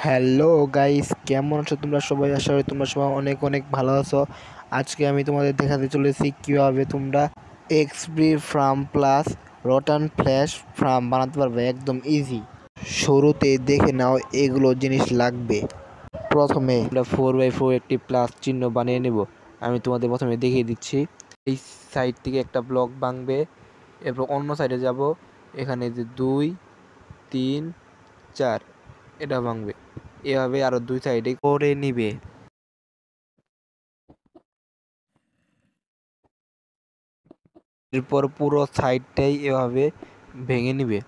Hello guys, কেমন আছো তোমরা সবাই? আশা করি তোমরা সবাই অনেক অনেক ভালো আছো। আজকে আমি তোমাদের দেখাতে চলেছি কিভাবে তোমরা XP farm plus rotten flesh farm বানাতে পারবে, একদম ইজি। শুরুতে দেখে নাও এগুলো জিনিস লাগবে। প্রথমে আমরা 4x4 একটি প্লাস চিহ্ন বানিয়ে নেব। আমি তোমাদের প্রথমে দেখিয়ে দিচ্ছি। এই সাইড থেকে একটা ব্লক ভাঙবে, এরপর অন্য সাইডে যাব। এখানে যে 2, 3, 4 এটা ভাঙবে। এভাবে আরো দুই সাইডে করে নিবে। এরপর পুরো সাইডটাই এভাবে ভেঙে নিবে।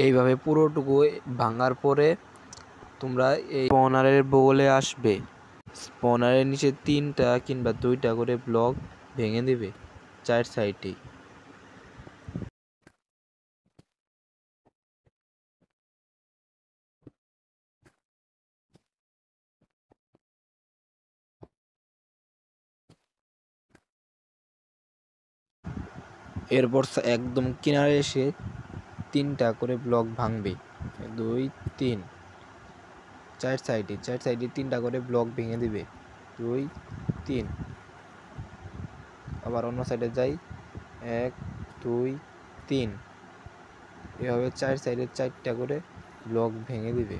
এইভাবে পুরোটুকু ভাঙার পরে তোমরা এই স্পনারের বগলে আসবে। স্পনারের নিচে 3টা কিংবা 2টা করে ব্লক ভেঙে দিবে চার সাইডে। এরপর একদম কিনারে এসে 3টা করে ব্লক ভাঙবে। 2, 3, চার সাইডে 3টা করে ব্লক ভেঙে দিবে। 2, 3, আবার অন্য সাইডে যাই। 1, 2, 3, এভাবে চার সাইডে 4টা করে ব্লক ভেঙে দিবে।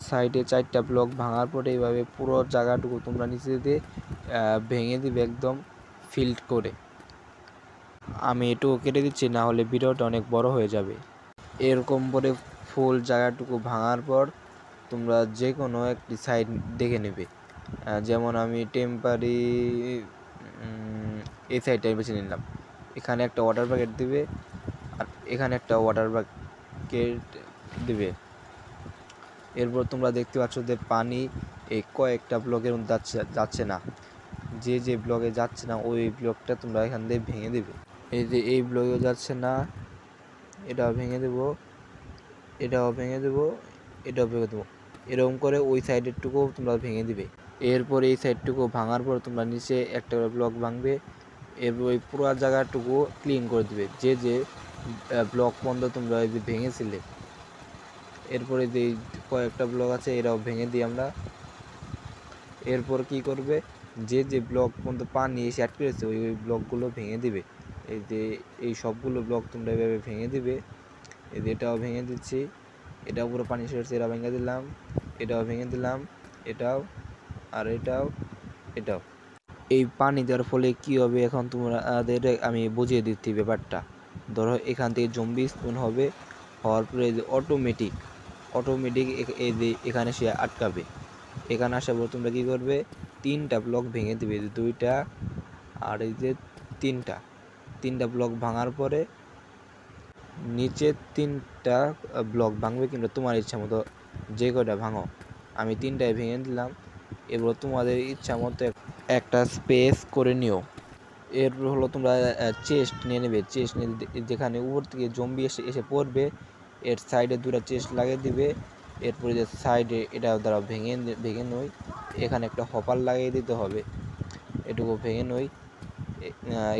সাইডে 4টা ব্লক ভাঙার পরে এইভাবে পুরো জায়গাটুকু তোমরা নিচে দিয়ে ভেঙে দিবে, একদম ফিল্ড করে। আমি এটুকু কেটে দিচ্ছি, না হলে ভিডিওটা অনেক বড় হয়ে যাবে। এরকম করে ফুল জায়গাটুকু ভাঙার পর তোমরা যে কোনো একটি সাইড দেখে নেবে। যেমন আমি টেম্পারি এই সাইডটাই বেছে নিলাম। এখানে একটা ওয়াটার প্যাকেট দিবে আর এখানে একটা ওয়াটার প্যাকেট দিবে। এরপর তোমরা দেখতে পাচ্ছ যে পানি এই কয়েকটা ব্লকের মধ্যে যাচ্ছে না। যে ব্লকে যাচ্ছে না ওই ব্লকটা তোমরা এখান দিয়ে ভেঙে দেবে। এই যে এই ব্লকে যাচ্ছে না, এটাও ভেঙে দেবো, এটাও ভেঙে দেবো, এটাও ভেঙে দেবো। এরকম করে ওই সাইডেরটুকু তোমরা ভেঙে দিবে। এরপর এই সাইডটুকু ভাঙার পর তোমরা নিচে একটা ব্লক ভাঙবে। এরপর ওই পুরো জায়গাটুকু ক্লিন করে দিবে, যে ব্লক বন্ধ তোমরা এই যে ভেঙেছিলে। এরপরে যে কয়েকটা ব্লক আছে এরাও ভেঙে দিই আমরা। এরপর কি করবে, যে ব্লক পর্যন্ত পানি এসে আটকে রয়েছে ওই ব্লকগুলো ভেঙে দিবে। এই যে এই সবগুলো ব্লক তোমরা এভাবে ভেঙে দিবে। এই যে এটাও ভেঙে দিচ্ছি, এটাও পুরো পানি এসে এটা ভেঙে দিলাম, এটাও ভেঙে দিলাম, এটাও, আর এটাও, এটাও। এই পানি দেওয়ার ফলে কি হবে এখন তোমাদের আমি বুঝিয়ে দিচ্ছি ব্যাপারটা। ধরো এখান থেকে জম্বি স্পন হবে, হওয়ার পরে অটোমেটিক এই যে এখানে সে আটকাবে। এখানে আসার পর তোমরা কী করবে, 3টা ব্লক ভেঙে দিবে, 2টা আর এই যে 3টা ব্লক ভাঙার পরে নিচে 3টা ব্লক ভাঙবে, কিন্তু তোমার ইচ্ছা মতো যে কয়টা ভাঙো। আমি 3টায় ভেঙে দিলাম। এরপর তোমাদের ইচ্ছা মতো একটা স্পেস করে নিও। এরপর হলো তোমরা চেস্ট নিয়ে নেবে। চেস্ট নিয়ে যেখানে উপর থেকে জম্বি এসে পড়বে এর সাইডে 2টা চেস্ট লাগিয়ে দিবে। এরপরে যে সাইডে এটা দ্বারা ভেঙে নই, এখানে একটা হপার লাগিয়ে দিতে হবে। এটুকু ভেঙে নই,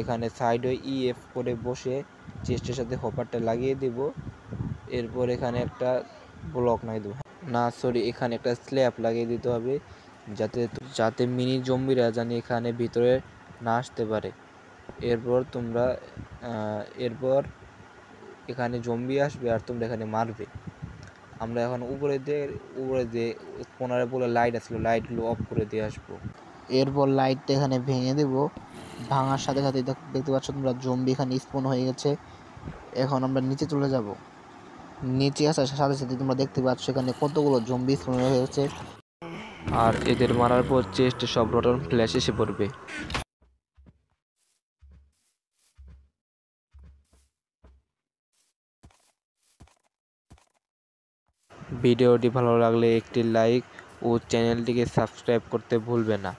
এখানে সাইডে EF করে বসে চেস্টের সাথে হপারটা লাগিয়ে দিব। এরপর এখানে একটা ব্লক লাগিয়ে দেবো, না সরি, এখানে একটা স্ল্যাব লাগিয়ে দিতে হবে, যাতে মিনি জম্বিরা জানি এখানে ভিতরে না আসতে পারে। এরপর এখানে জম্বি আসবে আর তোমরা এখানে মারবে। আমরা এখন উপরে দিয়ে কোনারে বলে লাইট আসলো, লাইটগুলো অফ করে দিয়ে আসবো। এরপর লাইটটা এখানে ভেঙে দেবো। ভাঙার সাথে সাথে দেখতে পাচ্ছ তোমরা জম্বি এখানে স্পন হয়ে গেছে। এখন আমরা নিচে চলে যাব। নিচে আসার সাথে সাথে তোমরা দেখতে পাচ্ছ এখানে কতগুলো জম্বি স্পন হয়ে গেছে, আর এদের মারার পর চেস্টে সব রটন ফ্ল্যাশ এসে পড়বে। ভিডিওটি ভালো লাগলে একটি লাইক ও চ্যানেলটিকে সাবস্ক্রাইব করতে ভুলবে না।